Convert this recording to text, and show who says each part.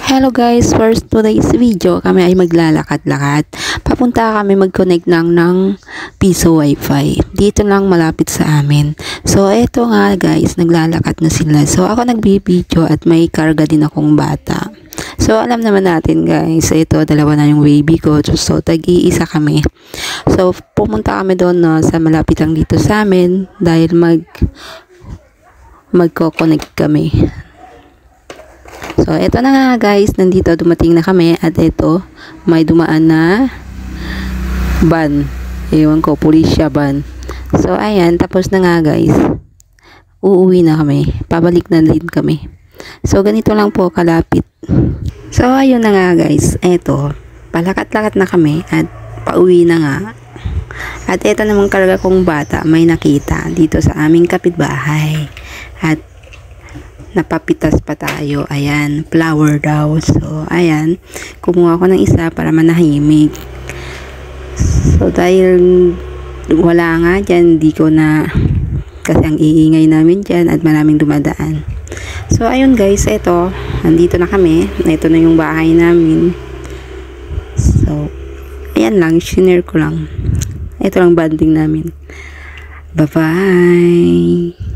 Speaker 1: Hello guys, for today's video, kami ay maglalakad-lakad. Papunta kami mag-connect lang ng Piso Wi-Fi. Dito lang malapit sa amin. So, eto nga guys, naglalakad na sila. So, ako nagbibideo at may karga din akong bata. So, alam naman natin guys, ito, dalawa na yung baby ko. So, tag-iisa kami. So, pumunta kami doon sa malapit lang dito sa amin dahil magko-connect kami. So, eto na nga guys, nandito dumating na kami at eto, may dumaan na van. Ewan ko, pulisya van. So, ayan, tapos na nga guys. Uuwi na kami. Pabalik na din kami. So, ganito lang po kalapit. So, ayun na nga guys. Eto, palakat-lakat na kami at pauwi na nga. At eto namang karga kong bata, may nakita dito sa aming kapitbahay. At napapitas pa tayo. Ayan, flower daw. So, ayan, kumuha ko ng isa para manahimik. So, dahil wala nga dyan, di ko na, kasi ang iingay namin dyan at maraming dumadaan. So, ayun guys, eto, nandito na kami. Ito na yung bahay namin. So, ayan lang, shinare ko lang. Ito lang banding namin. Bye-bye!